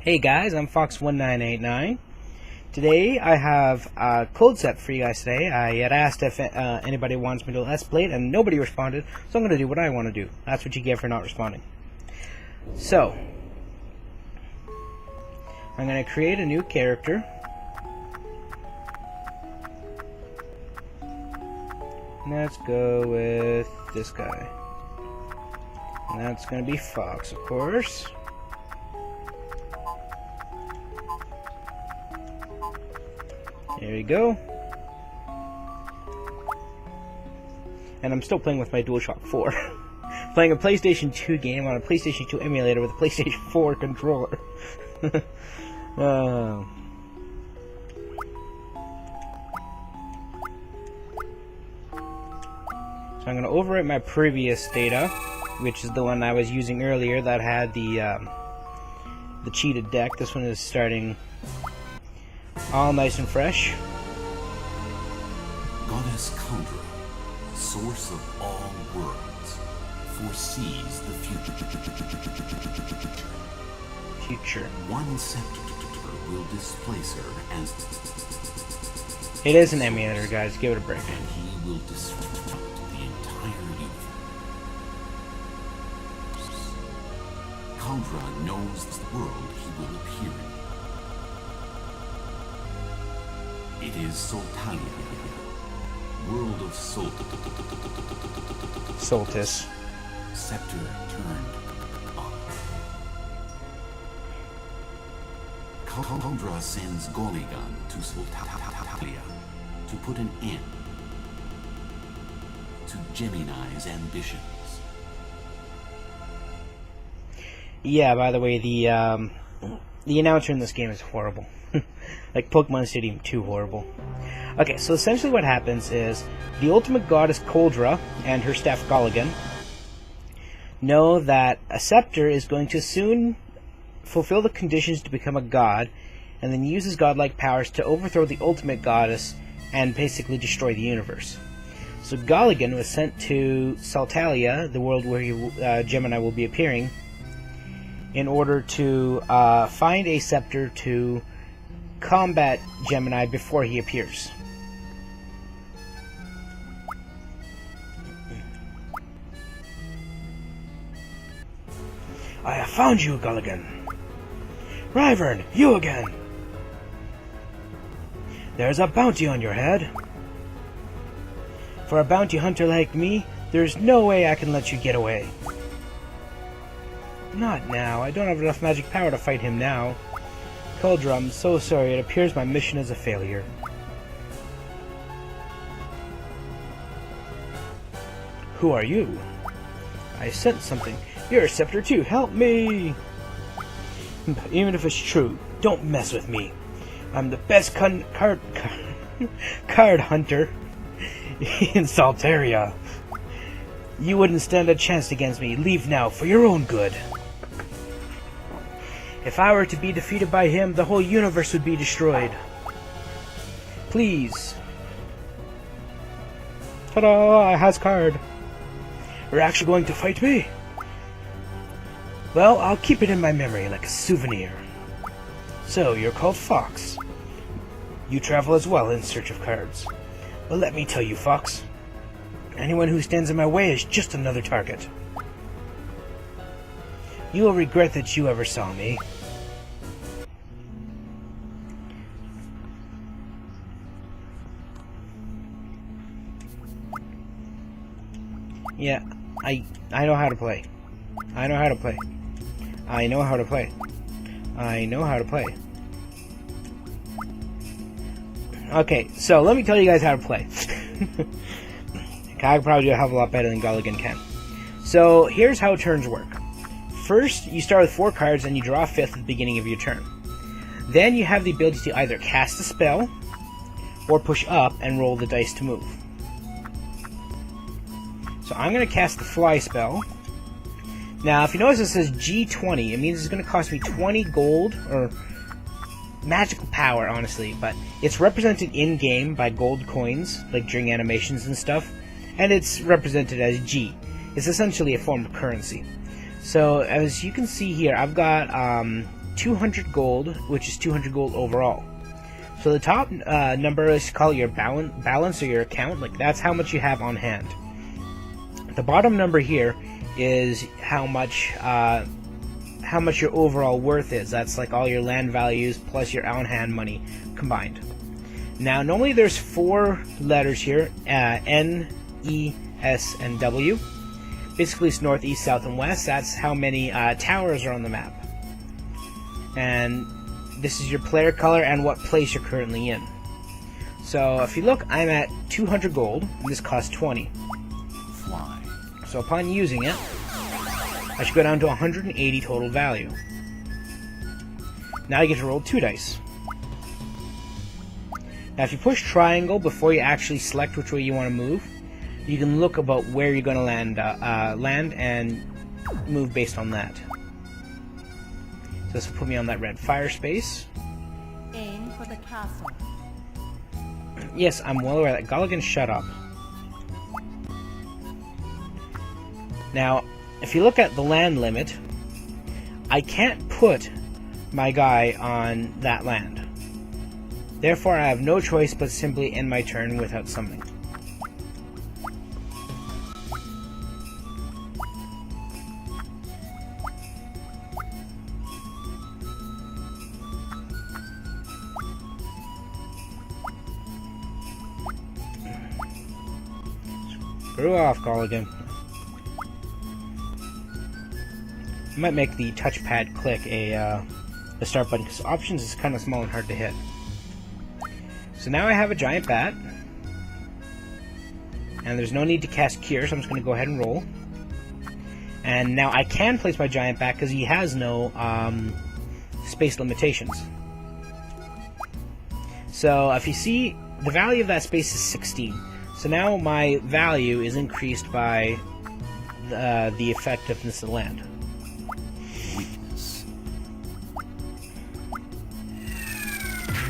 Hey guys, I'm Fawkes1989. Today I have Culdcept for you guys today. I had asked if anybody wants me to let's play it, and nobody responded, so I'm going to do what I want to do. That's what you get for not responding. So, I'm going to create a new character. Let's go with this guy. And that's going to be Fawkes, of course. There you go. And I'm still playing with my DualShock 4. Playing a PlayStation 2 game on a PlayStation 2 emulator with a PlayStation 4 controller. So I'm going to overwrite my previous data, which is the one I was using earlier that had the cheated deck. This one is starting all nice and fresh. Goddess Kundra, source of all worlds, foresees the future. One scepter will displace her as... It is an emulator, guys. Give it a break. And he will disrupt the entire universe. Kundra knows the world he will appear in. It is Soltalia, world of Soltis. Scepter turned on. Kundra sends Goligan to Soltalia to put an end to Gemini's ambitions. Yeah, by the way, the announcer in this game is horrible. Like Pokemon Stadium 2 horrible. Okay, so essentially what happens is the ultimate goddess Culdra and her staff Goligan know that a scepter is going to soon fulfill the conditions to become a god, and then uses godlike powers to overthrow the ultimate goddess and basically destroy the universe. So Goligan was sent to Soltalia, the world where Gemini will be appearing, in order to find a scepter to combat Gemini before he appears. I have found you, Goligan. Ryvern, you again. There's a bounty on your head. For a bounty hunter like me, there's no way I can let you get away. Not now. I don't have enough magic power to fight him now. Culdra, I'm so sorry. It appears my mission is a failure. Who are you? I sent something. You're a scepter too. Help me! But even if it's true, don't mess with me. I'm the best card hunter in Soltaria. You wouldn't stand a chance against me. Leave now for your own good. If I were to be defeated by him, the whole universe would be destroyed. Please. Ta-da! I has card. You're actually going to fight me? Well, I'll keep it in my memory like a souvenir. So, you're called Fawkes. You travel as well in search of cards. But let me tell you, Fawkes, anyone who stands in my way is just another target. You will regret that you ever saw me. Yeah, I know how to play. I know how to play. I know how to play. I know how to play. Okay, so let me tell you guys how to play. I can probably do a hell of a lot better than Goligan can. So here's how turns work. First, you start with 4 cards and you draw a 5th at the beginning of your turn. Then you have the ability to either cast a spell or push up and roll the dice to move. So I'm going to cast the fly spell. Now, if you notice it says G20, it means it's going to cost me 20 gold, or magical power, honestly, but it's represented in-game by gold coins, like during animations and stuff, and it's represented as G. It's essentially a form of currency. So, as you can see here, I've got 200 gold, which is 200 gold overall. So the top number is called your balance or your account, like that's how much you have on hand. The bottom number here is how much your overall worth is. That's like all your land values plus your on-hand money combined. Now, normally there's 4 letters here, N, E, S, and W. Basically, it's north, east, south, and west. That's how many towers are on the map. And this is your player color and what place you're currently in. So, if you look, I'm at 200 gold, and this costs 20. Fly. So, upon using it, I should go down to 180 total value. Now you get to roll 2 dice. Now if you push triangle before you actually select which way you want to move, you can look about where you're going to land and move based on that. So this will put me on that red fire space. Aim for the castle. Yes, I'm well aware that. Gulligan, shut up. Now, if you look at the land limit, I can't put my guy on that land. Therefore, I have no choice but simply end my turn without summoning. Screw off, Gulligan. I might make the touchpad click a start button, because options is kind of small and hard to hit. So now I have a giant bat, and there's no need to cast Cure, so I'm just going to go ahead and roll. And now I can place my giant bat because he has no space limitations. So if you see, the value of that space is 16. So now my value is increased by the effectiveness of the land. Weakness.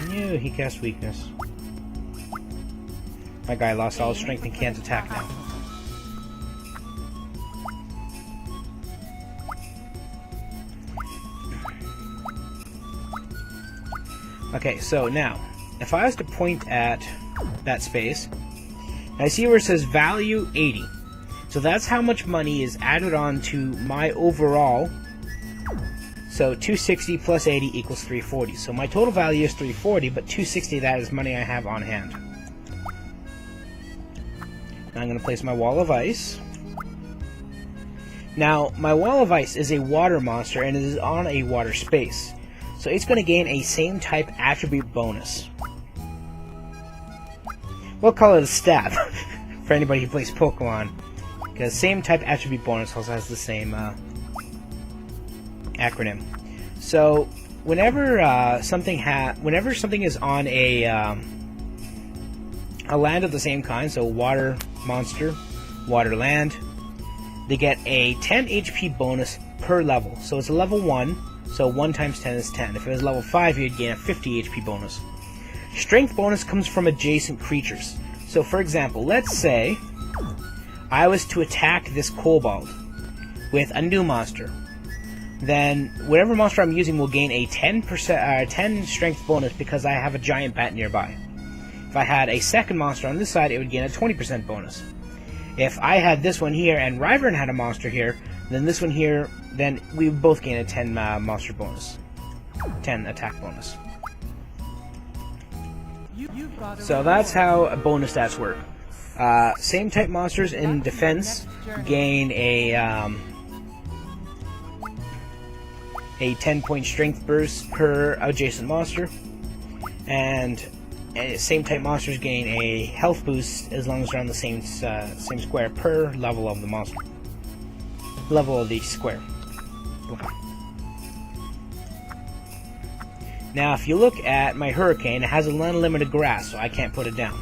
Ew, he cast weakness. My guy lost all his strength and can't attack now. Okay, so now, if I was to point at that space, I see where it says value 80. So that's how much money is added on to my overall. So 260 plus 80 equals 340. So my total value is 340, but 260 of that is money I have on hand. Now I'm going to place my Wall of Ice. Now, my Wall of Ice is a water monster, and it is on a water space. So it's going to gain a same type attribute bonus. We'll call it a stab for anybody who plays Pokemon, because same type attribute bonus also has the same acronym. So whenever something is on a land of the same kind, so water monster, water land, they get a 10 HP bonus per level. So it's a level 1, so 1 times 10 is 10. If it was level 5, you'd gain a 50 HP bonus. Strength bonus comes from adjacent creatures. So for example, let's say I was to attack this kobold with a new monster. Then whatever monster I'm using will gain a 10 strength bonus because I have a giant bat nearby. If I had a second monster on this side, it would gain a 20% bonus. If I had this one here and Ryvern had a monster here, then this one here, then we would both gain a 10 monster bonus. 10 attack bonus. So that's how bonus stats work. Same type monsters in defense gain a 10-point strength burst per adjacent monster, and same type monsters gain a health boost as long as they're on the same square per level of the monster. Level of the square. Okay. Now, if you look at my Hurricane, it has an unlimited grass, so I can't put it down.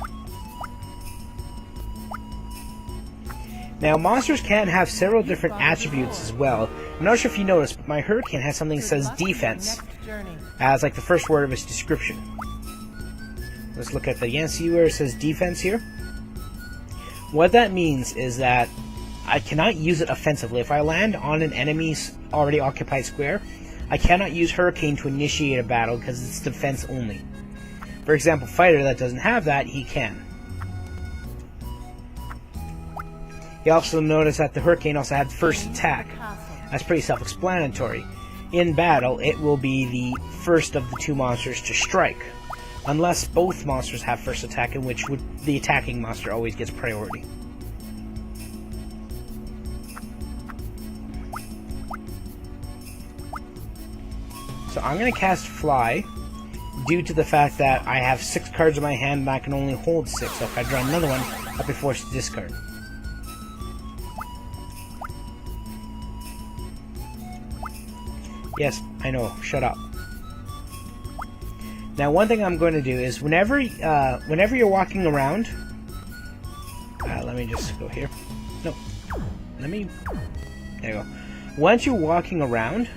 Now, monsters can have several different attributes as well. I'm not sure if you noticed, but my Hurricane has something that says defense as like the first word of its description. Let's look at the see where it says defense here. What that means is that I cannot use it offensively. If I land on an enemy's already occupied square, I cannot use Hurricane to initiate a battle because it's defense only. For example, Fighter that doesn't have that, he can. You also notice that the Hurricane also had first attack. That's pretty self-explanatory. In battle, it will be the first of the two monsters to strike, unless both monsters have first attack, in which the attacking monster always gets priority. So I'm going to cast Fly, due to the fact that I have 6 cards in my hand and I can only hold 6, so if I draw another one, I'll be forced to discard. Yes, I know, shut up. Now one thing I'm going to do is, whenever you're walking around, let me just go here. No, there you go. Once you're walking around,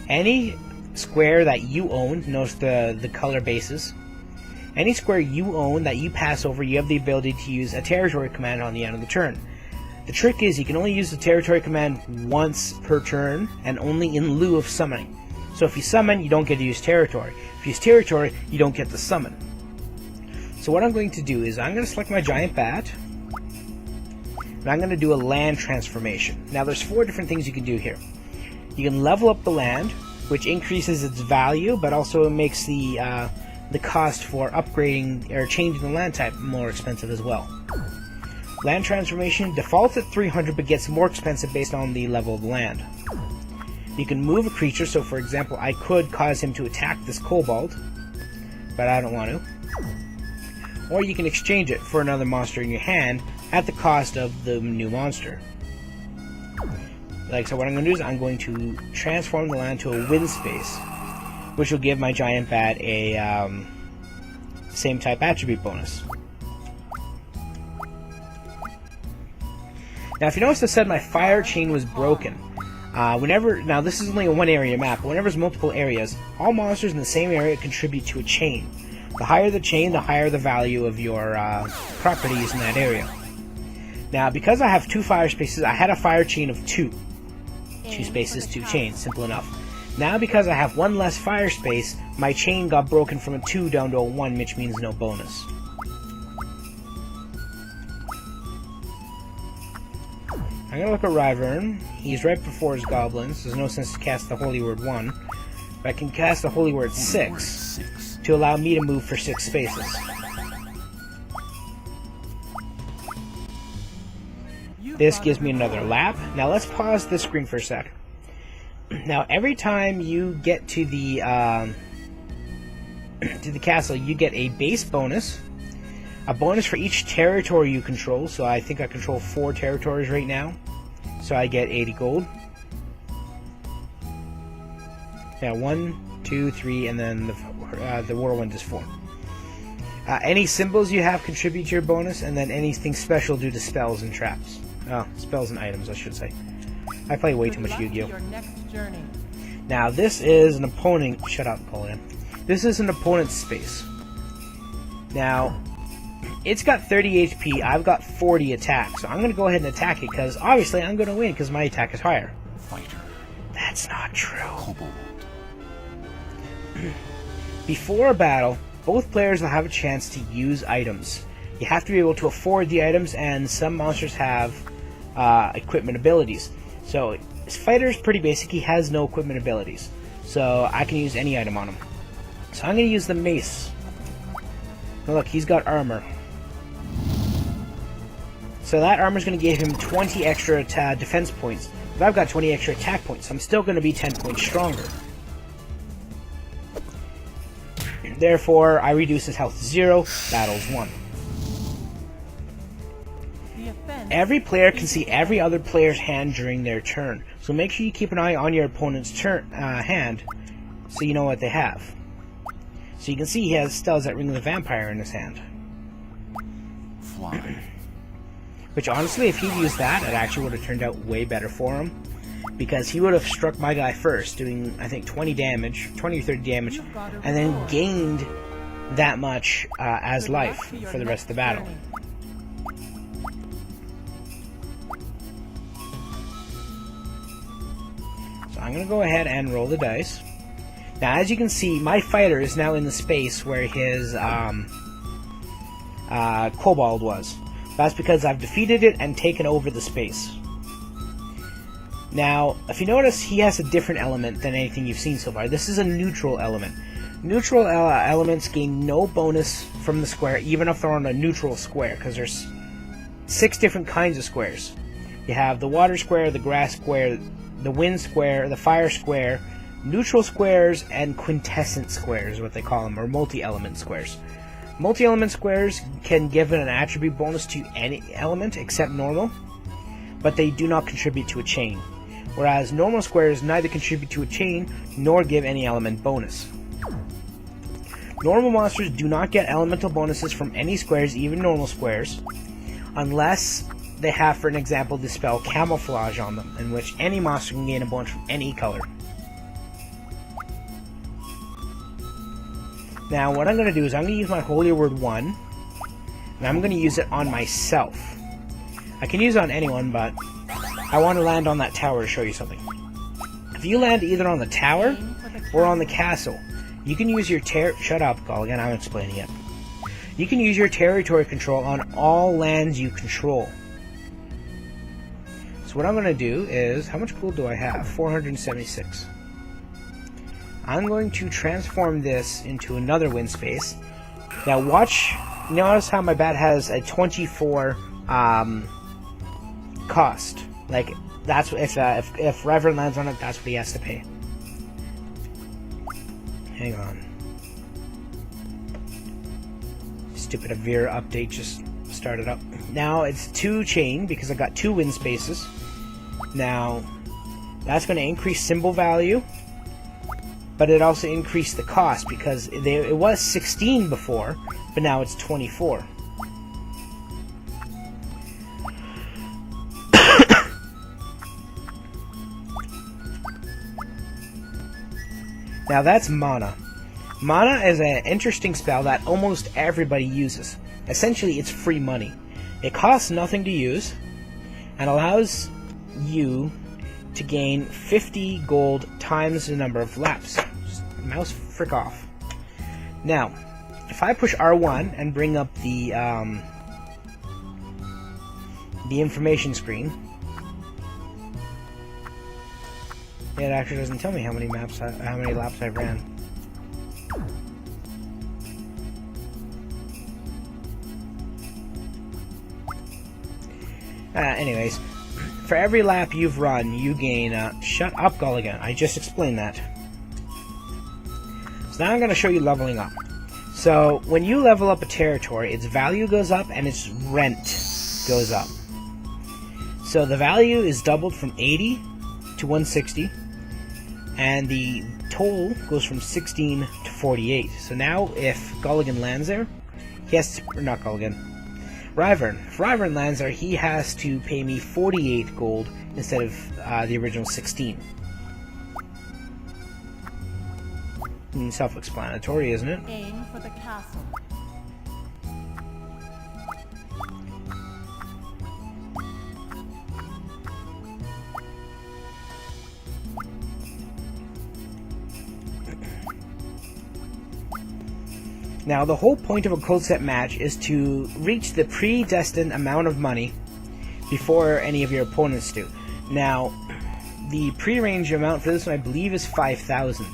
any square that you own, notice the color bases, any square you own that you pass over, you have the ability to use a territory command on the end of the turn. The trick is you can only use the territory command once per turn, and only in lieu of summoning. So if you summon, you don't get to use territory. If you use territory, you don't get to summon. So what I'm going to do is I'm going to select my giant bat, and I'm going to do a land transformation. Now there's 4 different things you can do here. You can level up the land, which increases its value, but also makes the cost for upgrading or changing the land type more expensive as well. Land transformation defaults at 300, but gets more expensive based on the level of the land. You can move a creature, so for example, I could cause him to attack this kobold, but I don't want to. Or you can exchange it for another monster in your hand at the cost of the new monster. So what I'm going to do is I'm going to transform the land to a wind space, which will give my giant bat a same type attribute bonus. Now, if you notice, I said my fire chain was broken. Now this is only a 1 area map, but whenever there's multiple areas, all monsters in the same area contribute to a chain. The higher the chain, the higher the value of your properties in that area. Now, because I have 2 fire spaces, I had a fire chain of 2. 2 spaces, 2 chains, simple enough. Now, because I have 1 less fire space, my chain got broken from a 2 down to a 1, which means no bonus. I'm going to look at Ryvern. He's right before his goblins. There's no sense to cast the Holy Word 1. But I can cast the Holy Word 6 to allow me to move for 6 spaces. This gives me another lap. Now let's pause this screen for a sec. Now every time you get to the castle, you get a base bonus, a bonus for each territory you control. So I think I control 4 territories right now, so I get 80 gold. Yeah, 1, 2, 3, and then the whirlwind is 4. Any symbols you have contribute to your bonus, and then anything special due to spells and traps. Oh, spells and items, I should say. I play way too much Yu-Gi-Oh! Now, this is an opponent... Shut up, Colin. This is an opponent's space. Now, it's got 30 HP, I've got 40 attack, so I'm going to go ahead and attack it, because obviously I'm going to win, because my attack is higher. Fighter. That's not true. Kobold. Before a battle, both players will have a chance to use items. You have to be able to afford the items, and some monsters have equipment abilities. So, his fighter is pretty basic, he has no equipment abilities. So, I can use any item on him. So, I'm going to use the mace. Now look, he's got armor. So that armor is going to give him 20 extra defense points. But I've got 20 extra attack points, so I'm still going to be 10 points stronger. Therefore, I reduce his health to 0, battles 1. Every player can see every other player's hand during their turn, so make sure you keep an eye on your opponent's hand, so you know what they have. So you can see he still has that Ring of the Vampire in his hand. Fly. Which honestly, if he'd used that, it actually would have turned out way better for him. Because he would have struck my guy first, doing, I think, 20 or 30 damage, and then gained that much as life for the rest of the battle. So I'm going to go ahead and roll the dice. Now, as you can see, my fighter is now in the space where his kobold was. That's because I've defeated it and taken over the space. Now, if you notice, he has a different element than anything you've seen so far. This is a neutral element. Neutral elements gain no bonus from the square, even if they're on a neutral square, because there's 6 different kinds of squares. You have the water square, the grass square, the wind square, the fire square, neutral squares, and quintessent squares, what they call them, or multi-element squares. Multi-element squares can give an attribute bonus to any element except normal, but they do not contribute to a chain. Whereas normal squares neither contribute to a chain nor give any element bonus. Normal monsters do not get elemental bonuses from any squares, even normal squares, unless they have, for an example, the spell Camouflage on them, in which any monster can gain a bonus from any color. Now, what I'm going to do is I'm going to use my Holy Word 1, and I'm going to use it on myself. I can use it on anyone, but I want to land on that tower to show you something. If you land either on the tower or on the castle, you can use your shut up, Gulligan, I'm explaining it. You can use your territory control on all lands you control. So what I'm going to do is, how much gold do I have? 476. I'm going to transform this into another wind space. Now notice how my bat has a 24 cost. Like, that's if Ryvern lands on it, that's what he has to pay. Hang on. Stupid Avira update just started up. Now it's 2 chain because I got 2 wind spaces. Now that's going to increase symbol value, but it also increased the cost because it was 16 before, but now it's 24. Now that's mana. Mana is an interesting spell that almost everybody uses. Essentially, it's free money. It costs nothing to use and allows you to gain 50 gold times the number of laps. Just mouse frick off. Now, if I push R1 and bring up the information screen, it actually doesn't tell me how many laps I ran. Anyways, for every lap you've run, you gain... shut up, Gulligan. I just explained that. So now I'm going to show you leveling up. So, when you level up a territory, its value goes up and its rent goes up. So the value is doubled from 80 to 160, and the toll goes from 16 to 48. So now, if Gulligan lands there, he has to... or not Gulligan. Ryvern. If Ryvern lands there, he has to pay me 48 gold instead of the original 16. Self-explanatory, isn't it? Aim for the castle. Now, the whole point of a Culdcept match is to reach the predestined amount of money before any of your opponents do. Now, the pre-range amount for this one, I believe, is 5,000.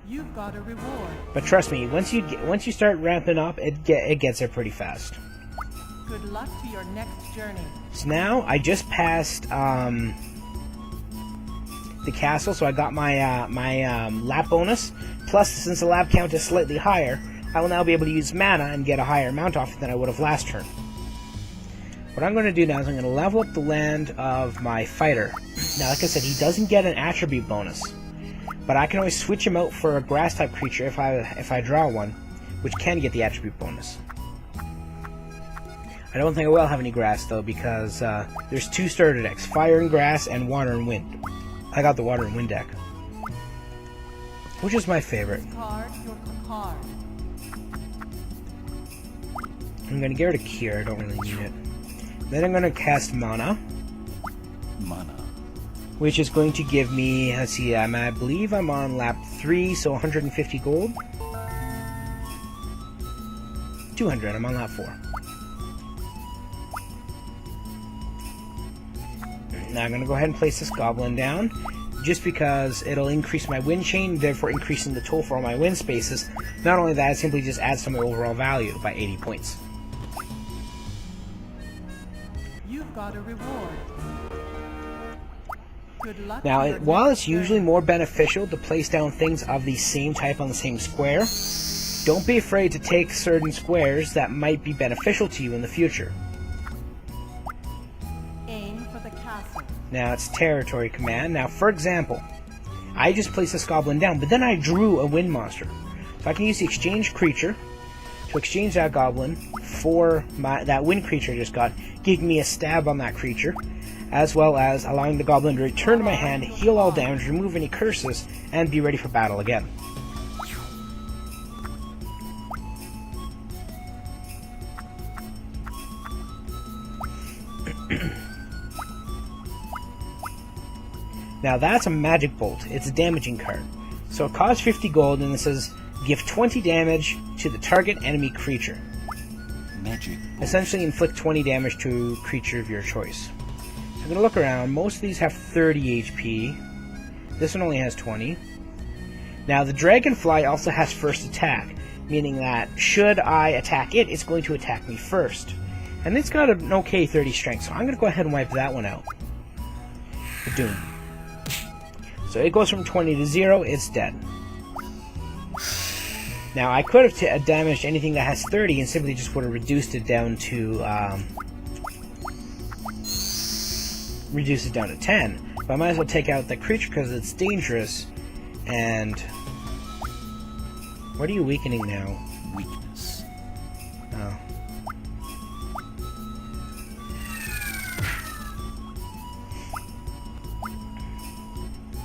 You've got a reward. But trust me, once you start ramping up, it gets there pretty fast. Good luck to your next journey. So now I just passed the castle, so I got my lap bonus. Plus, since the lap count is slightly higher, I will now be able to use mana and get a higher amount off it than I would have last turn. What I'm going to do now is I'm going to level up the land of my fighter. Now, like I said, he doesn't get an attribute bonus, but I can always switch him out for a grass type creature if I draw one, which can get the attribute bonus. I don't think I will have any grass though, because there's 2 starter decks: fire and grass and water and wind. I got the water and wind deck, which is my favorite. Card your card. I'm going to get rid of Cure, I don't really need it. Then I'm going to cast Mana. Mana. which is going to give me, let's see, I believe I'm on lap 3, so 150 gold. 200, I'm on lap 4. Now I'm going to go ahead and place this goblin down, just because it'll increase my wind chain, therefore increasing the toll for all my wind spaces. Not only that, it simply just adds to my overall value by 80 points. You've got a reward. Good luck. Now, while it's usually more beneficial to place down things of the same type on the same square, don't be afraid to take certain squares that might be beneficial to you in the future. Aim for the castle. Now, it's territory command. Now, for example, I just placed this goblin down, but then I drew a wind monster. So I can use the exchange creature to exchange that goblin for that wind creature I just got, giving me a stab on that creature, as well as allowing the goblin to return to my hand, heal all damage, remove any curses, and be ready for battle again. Now that's a magic bolt. It's a damaging card. So it costs 50 gold and it says give 20 damage to the target enemy creature. Magic bolt. Essentially inflict 20 damage to a creature of your choice. So I'm going to look around. Most of these have 30 HP. This one only has 20. Now the dragonfly also has first attack, meaning that should I attack it, it's going to attack me first. And it's got an okay 30 strength, so I'm going to go ahead and wipe that one out. Doom. So it goes from 20 to 0, it's dead. Now I could have damaged anything that has 30 and simply just would have reduced it down to 10. But I might as well take out the creature because it's dangerous. And what are you weakening now? Weakness. Oh.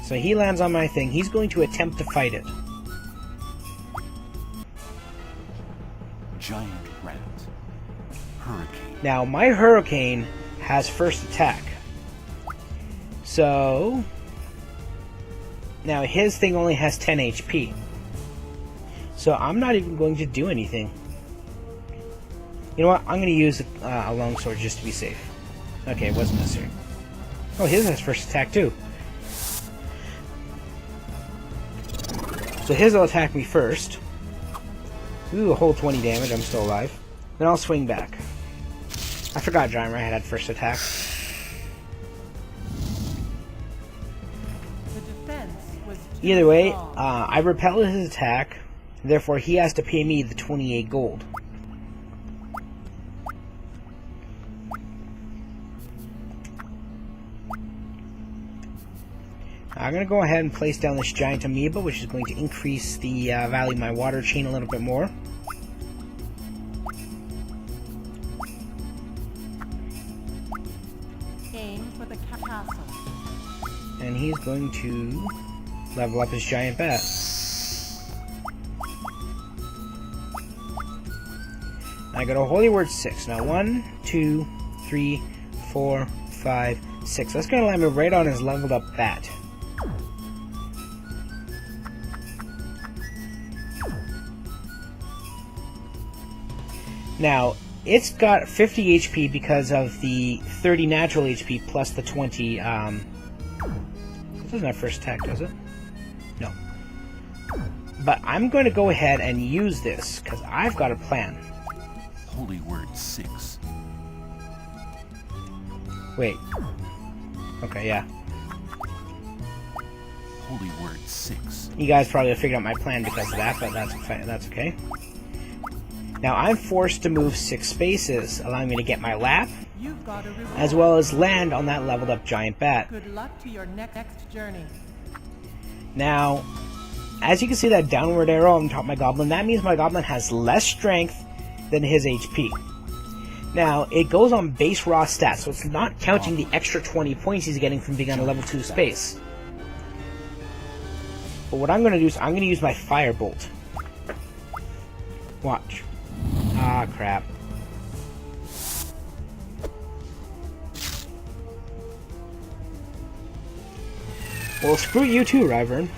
So he lands on my thing. He's going to attempt to fight it. Giant rat. Hurricane. Now, my hurricane has first attack. So now his thing only has 10 HP. So I'm not even going to do anything. You know what? I'm going to use a longsword just to be safe. Okay, it wasn't necessary. Oh, his has first attack too. So his will attack me first. Ooh, a whole 20 damage. I'm still alive. Then I'll swing back. I forgot Giant Rat had first attack. The defense was too Either way, strong. I repelled his attack. Therefore, he has to pay me the 28 gold. I'm going to go ahead and place down this giant amoeba, which is going to increase the value of my water chain a little bit more. Aim for the castle. And he's going to level up his giant bat. I got a Holy Word 6. Now 1, 2, 3, 4, 5, 6. That's going to land me right on his leveled up bat. Now, it's got 50 HP because of the 30 natural HP plus the 20, it doesn't have first attack, does it? No. But I'm going to go ahead and use this, because I've got a plan. Holy Word 6. Wait. Okay, yeah. Holy Word 6. You guys probably figured out my plan because of that, but that's okay. Now I'm forced to move 6 spaces, allowing me to get my lap, You've got a reward. as well as land on that leveled up giant bat. Good luck to your next journey. Now, as you can see that downward arrow on top of my goblin, that means my goblin has less strength than his HP. Now, it goes on base raw stats, so it's not counting the extra 20 points he's getting from being on a level 2 space. But what I'm going to do is I'm going to use my firebolt. Watch. Ah, crap. Well, screw you too, Ryvern.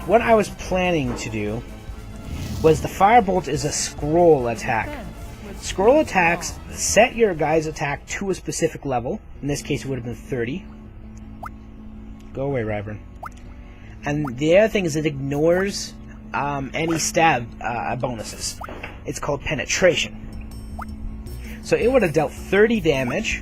What I was planning to do was the Firebolt is a scroll attack. Scroll attacks set your guy's attack to a specific level. In this case, it would have been 30. Go away, Ryvern. And the other thing is it ignores any stab bonuses. It's called penetration. So it would have dealt 30 damage,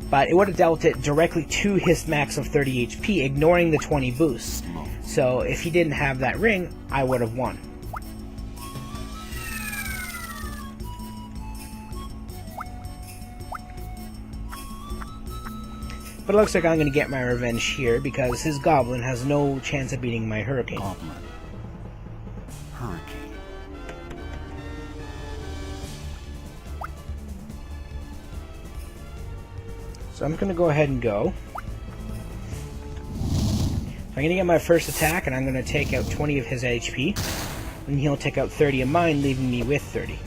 but it would have dealt it directly to his max of 30 HP, ignoring the 20 boost. So if he didn't have that ring, I would have won. But it looks like I'm going to get my revenge here because his Goblin has no chance of beating my Hurricane. Goblin. Hurricane. So I'm going to go ahead and go. I'm going to get my first attack, and I'm going to take out 20 of his HP. And he'll take out 30 of mine, leaving me with 30.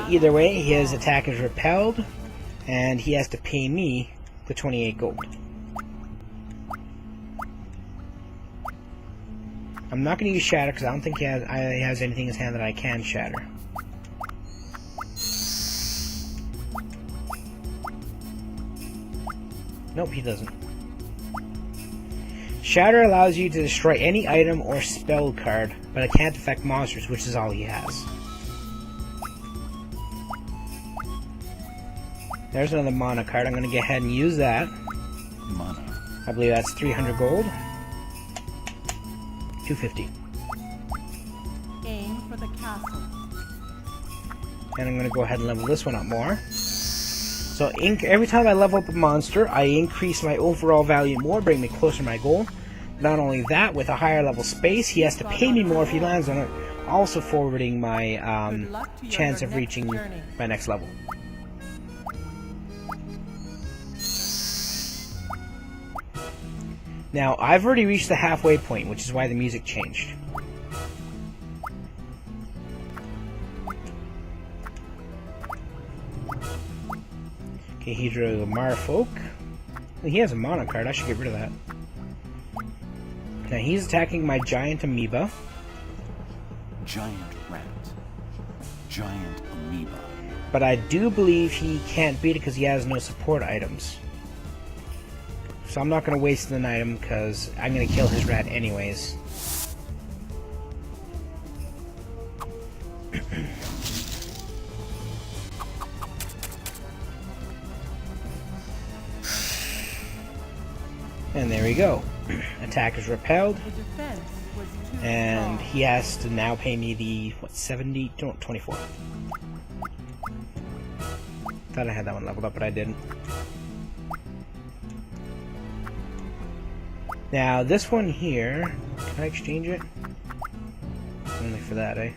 Either way, his attack is repelled, and he has to pay me the 28 gold. I'm not going to use Shatter, because I don't think he has anything in his hand that I can Shatter. Nope, he doesn't. Shatter allows you to destroy any item or spell card, but it can't affect monsters, which is all he has. There's another mana card. I'm going to go ahead and use that. Mana. I believe that's 300 gold. 250. Aim for the castle. And I'm going to go ahead and level this one up more. So every time I level up a monster, I increase my overall value more, bring me closer to my goal. Not only that, with a higher level space, he has to pay me more if he lands on it, also forwarding my chance of reaching my next level. Now, I've already reached the halfway point, which is why the music changed. Okay, he drew a Merfolk. He has a mana card, I should get rid of that. Now he's attacking my giant amoeba. Giant rat. Giant amoeba. But I do believe he can't beat it because he has no support items. So I'm not going to waste an item because I'm going to kill his rat anyways. And there we go. Attack is repelled. And he has to now pay me the, what, 70? No, 24. Thought I had that one leveled up, but I didn't. Now, this one here, can I exchange it? Only for that, eh?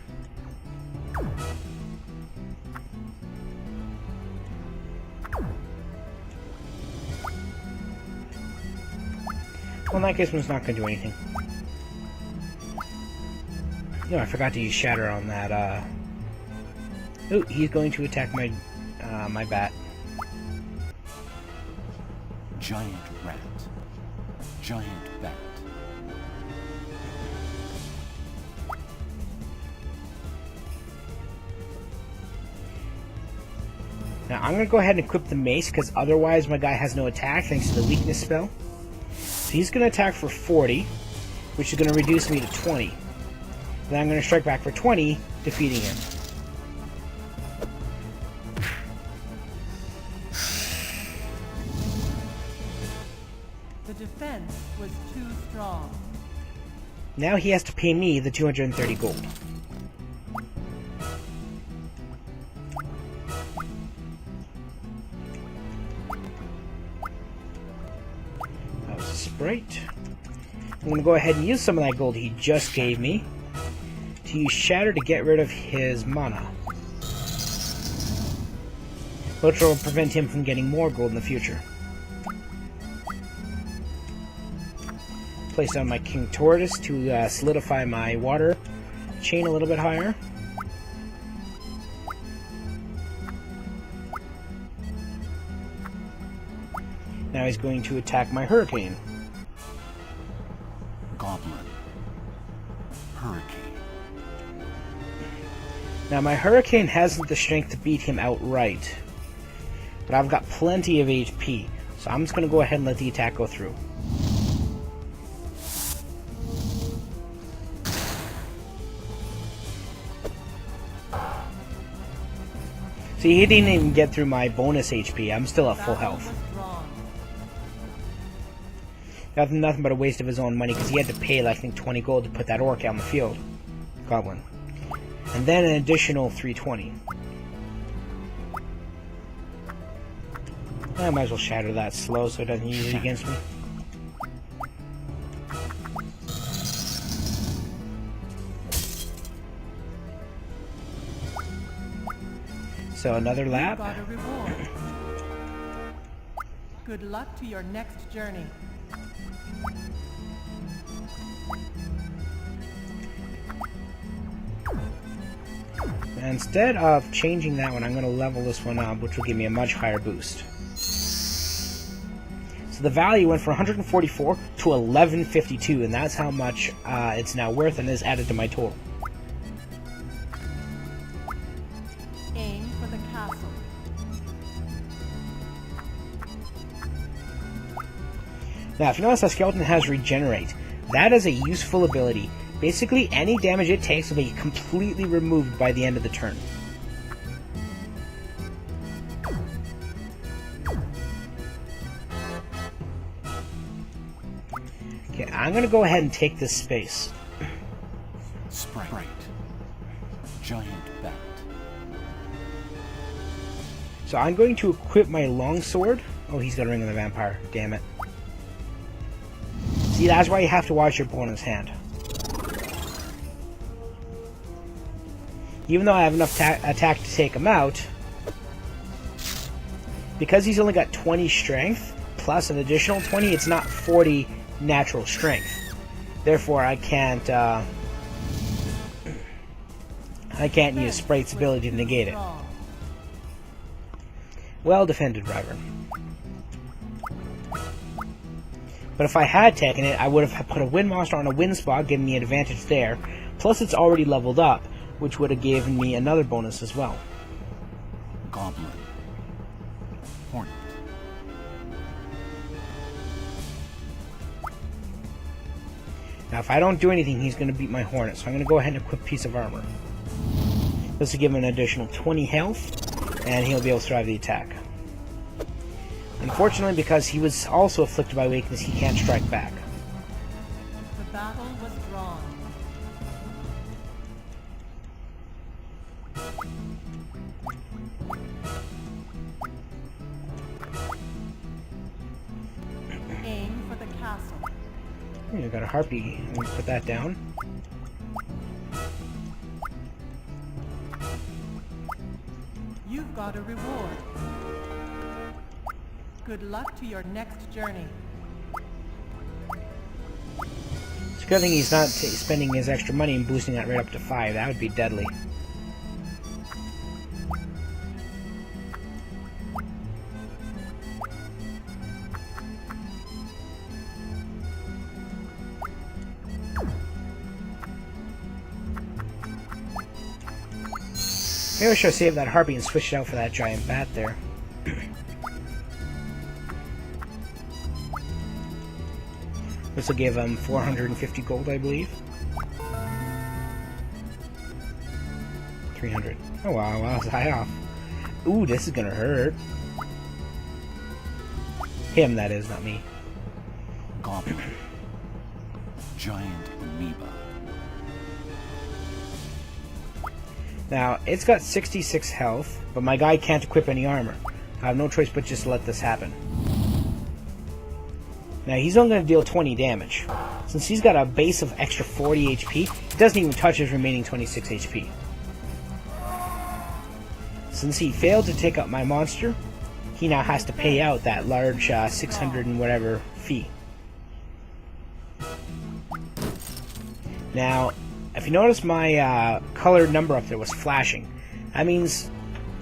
Well, in that case, it's not going to do anything. No, I forgot to use Shatter on that, Oh, he's going to attack my, my bat. Giant rat. Giant bat. Now, I'm going to go ahead and equip the mace, because otherwise my guy has no attack, thanks to the weakness spell. So he's going to attack for 40, which is going to reduce me to 20. Then I'm going to strike back for 20, defeating him. The defense was too strong. Now he has to pay me the 230 gold. That was a sprite. I'm going to go ahead and use some of that gold he just gave me to use Shatter to get rid of his mana, which will prevent him from getting more gold in the future. Place down my King Tortoise to solidify my water chain a little bit higher. Now he's going to attack my Hurricane. Goblin. Hurricane. Now my Hurricane hasn't the strength to beat him outright, but I've got plenty of HP, so I'm just going to go ahead and let the attack go through. See, he didn't even get through my bonus HP. I'm still at full health. That's nothing but a waste of his own money, because he had to pay, like, I think, 20 gold to put that orc out in the field. Goblin. And then an additional 320. I might as well shatter that slow so it doesn't use it against me. So another lap. Got a reward. Good luck to your next journey. Instead of changing that one, I'm going to level this one up, which will give me a much higher boost. So the value went from 144 to 1152, and that's how much it's now worth and is added to my total. Aim for the castle. Now, if you notice, the skeleton has Regenerate. That is a useful ability. Basically, any damage it takes will be completely removed by the end of the turn. Okay, I'm going to go ahead and take this space. Sprite. Giant bat. So I'm going to equip my longsword. Oh, he's got a Ring of the Vampire. Damn it. See, that's why you have to watch your bonus hand. Even though I have enough attack to take him out, because he's only got 20 strength, plus an additional 20, it's not 40 natural strength. Therefore, I can't use Sprite's ability to negate it. Well defended, Ryvern. But if I had taken it, I would have put a wind monster on a wind spot, giving me an advantage there. Plus, it's already leveled up, which would have given me another bonus as well. Goblin. Hornet. Now, if I don't do anything, he's going to beat my Hornet, so I'm going to go ahead and equip Piece of Armor. This will give him an additional 20 health, and he'll be able to survive the attack. Unfortunately, because he was also afflicted by weakness, he can't strike back. The battle was drawn. Aim for the castle. You got a harpy. I'm going to put that down. You've got a reward. Good luck to your next journey. It's a good thing he's not spending his extra money and boosting that right up to 5. That would be deadly. Maybe I should have saved that harpy and switched it out for that giant bat there. This will give him 450 gold, I believe. 300. Oh wow, wow, it's high off. Ooh, this is gonna hurt. Him, that is, not me. Goblin. Giant amoeba. Now, it's got 66 health, but my guy can't equip any armor. I have no choice but just to let this happen. Now, he's only going to deal 20 damage. Since he's got a base of extra 40 HP, he doesn't even touch his remaining 26 HP. Since he failed to take up my monster, he now has to pay out that large 600 and whatever fee. Now, if you notice, my colored number up there was flashing. That means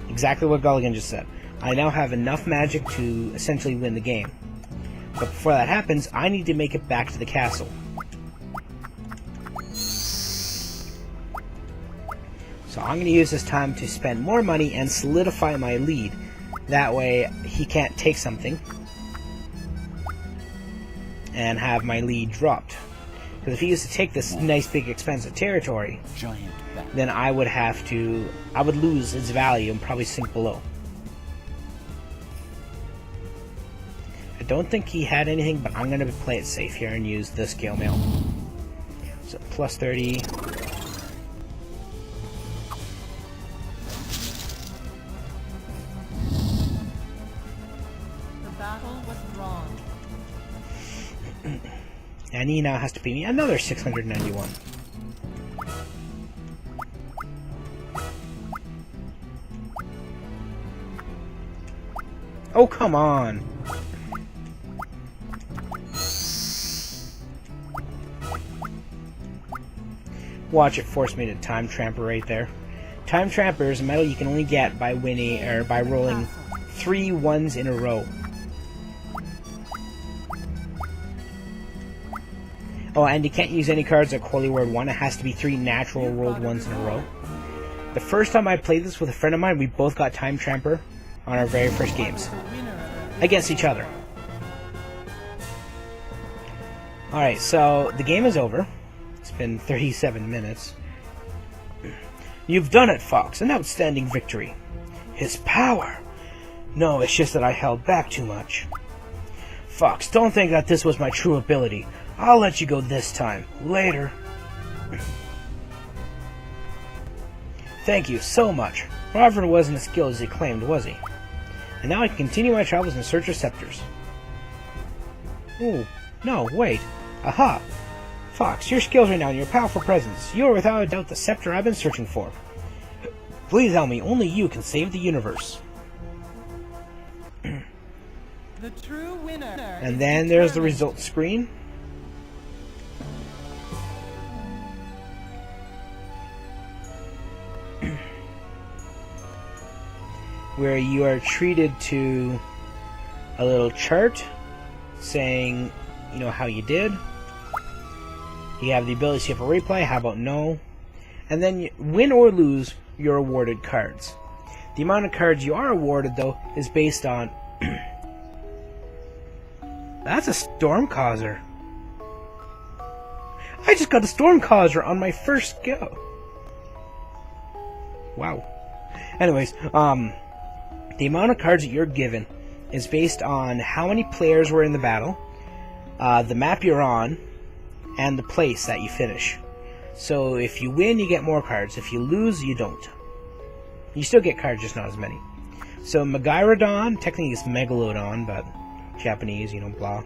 exactly what Gulligan just said. I now have enough magic to essentially win the game. But before that happens, I need to make it back to the castle. So I'm going to use this time to spend more money and solidify my lead. That way he can't take something and have my lead dropped. Because if he used to take this nice big expensive territory, then I would lose its value and probably sink below. I don't think he had anything, but I'm going to play it safe here and use the scale mail. So plus 30. The battle was drawn. And he now has to pay me another 691. Oh, come on! Watch it force me to time tramper right there. Time tramper is a medal you can only get by winning or by rolling 3 ones in a row. Oh, and you can't use any cards like Holy Word 1. It has to be 3 natural rolled ones in a row. The first time I played this with a friend of mine, we both got Time Tramper on our very first games. Against each other. Alright, so the game is over. It's been 37 minutes. You've done it, Fawkes. An outstanding victory. His power. No, it's just that I held back too much. Fawkes, don't think that this was my true ability. I'll let you go this time. Later. Thank you so much. Ryvern wasn't as skilled as he claimed, was he? And now I can continue my travels in search of scepters. Ooh, no, wait. Aha! Fawkes, your skills right now and your powerful presence. You are without a doubt the scepter I've been searching for. Please tell me, only you can save the universe. The true winner. And then there's the results screen. Where you are treated to a little chart saying, you know, how you did. You have the ability to see if a replay, how about no? And then, win or lose, you're awarded cards. The amount of cards you are awarded, though, is based on... That's a Storm Causer. I just got a Storm Causer on my first go. Wow. Anyways, the amount of cards that you're given is based on how many players were in the battle, the map you're on, and the place that you finish. So if you win, you get more cards. If you lose, you don't. You still get cards, just not as many. So Megalodon, technically it's Megalodon, but Japanese, you know, blah.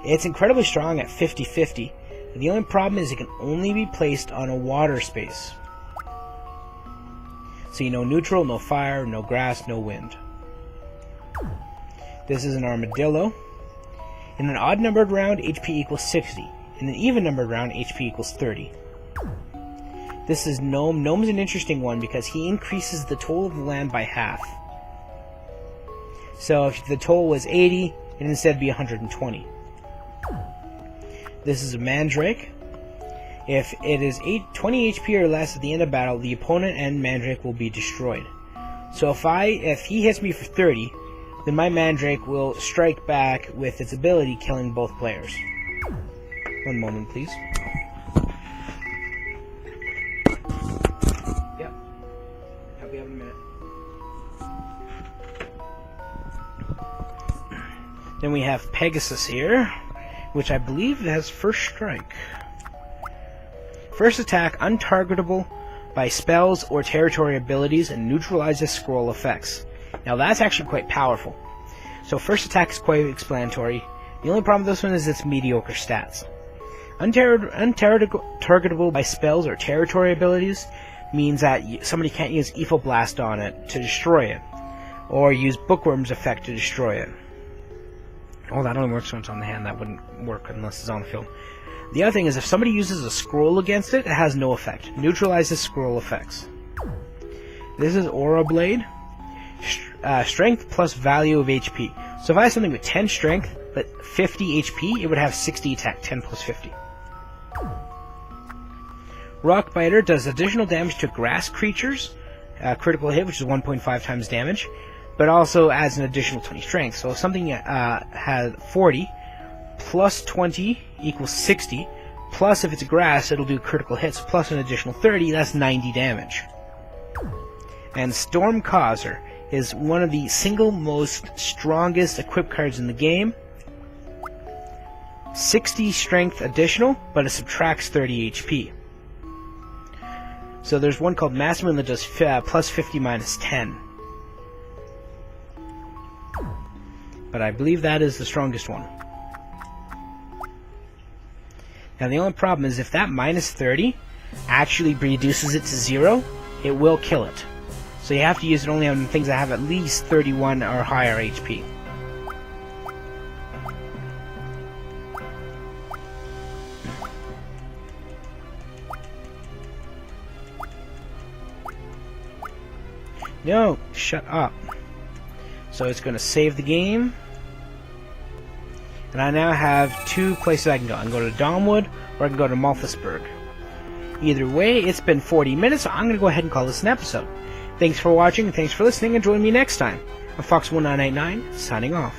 It's incredibly strong at 50-50. The only problem is it can only be placed on a water space. So, you know, neutral, no fire, no grass, no wind. This is an armadillo. In an odd-numbered round, HP equals 60. In an even-numbered round, HP equals 30. This is Gnome. Gnome's an interesting one because he increases the toll of the land by half. So if the toll was 80, it instead be 120. This is a Mandrake. If it is 20 HP or less at the end of battle, the opponent and Mandrake will be destroyed. So if he hits me for 30, then my Mandrake will strike back with its ability, killing both players. One moment, please. Yep. I'll be up in a minute. Then we have Pegasus here, which I believe has first strike. First attack, untargetable by spells or territory abilities and neutralizes scroll effects. Now that's actually quite powerful. So first attack is quite explanatory. The only problem with this one is its mediocre stats. Untargetable by spells or territory abilities means that somebody can't use Evil Blast on it to destroy it, or use Bookworm's effect to destroy it. Oh, that only works when it's on the hand. That wouldn't work unless it's on the field. The other thing is if somebody uses a scroll against it, it has no effect. Neutralizes scroll effects. This is Aura Blade. Strength plus value of HP. So if I have something with 10 strength, but 50 HP, it would have 60 attack, 10 plus 50. Rock Biter does additional damage to grass creatures, critical hit, which is 1.5 times damage, but also adds an additional 20 strength. So if something has 40, plus 20 equals 60, plus if it's grass, it'll do critical hits, plus an additional 30, that's 90 damage. And Storm Causer is one of the single most strongest equip cards in the game. 60 strength additional, but it subtracts 30 HP. So there's one called Masterman that does plus 50 minus 10. But I believe that is the strongest one. Now the only problem is if that minus 30 actually reduces it to 0, it will kill it. So you have to use it only on things that have at least 31 or higher HP. No, shut up. So it's going to save the game. And I now have two places I can go. I can go to Domwood, or I can go to Malthusburg. Either way, it's been 40 minutes, so I'm going to go ahead and call this an episode. Thanks for watching, and thanks for listening, and join me next time. I'm Fawkes1989, signing off.